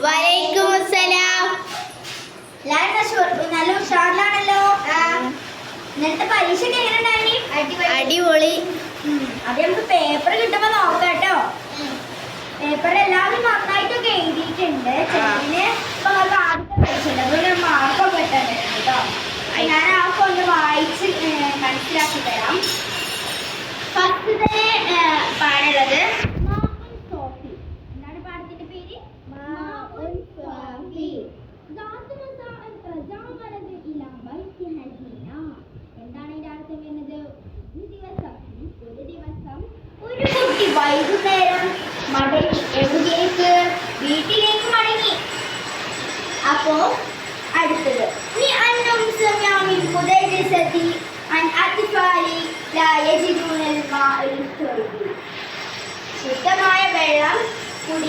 വലൈക്കും അസ്സലാം. നല്ല ഉഷാറിലാണല്ലോ. ഇന്നത്തെ പരീക്ഷ എങ്ങനെ ഉണ്ടായി? അടിപൊളി. അത് നമുക്ക് പേപ്പർ കിട്ടുമ്പോ നോക്കാം കേട്ടോ. പേപ്പറിൽ എല്ലാവരും നന്നായിട്ടൊക്കെ എഴുതിയിട്ടുണ്ട്. ചെറിയ ഇപ്പൊ നമുക്ക് ആദ്യത്തെ പരീക്ഷ അതുകൊണ്ട് മാർക്കൊക്കെ ഇട്ടുണ്ട് കേട്ടോ. ഞാൻ ആർക്കും ഒന്ന് വായിച്ച് മനസ്സിലാക്കി തരാം. ഫസ്റ്റ് തന്നെ പാടുള്ളത് എന്താണ് പാടത്തിന്റെ പേര്? എന്താണ് ഇതിന്റെ അർത്ഥം വരുന്നത്? ഒരു ദിവസം ഒരു കുട്ടി വൈകുന്നേരം മടങ്ങി. എവിടേക്ക്? വീട്ടിലേക്ക് മടങ്ങി. അപ്പോ അടുത്തത് ശുദ്ധമായ വെള്ളം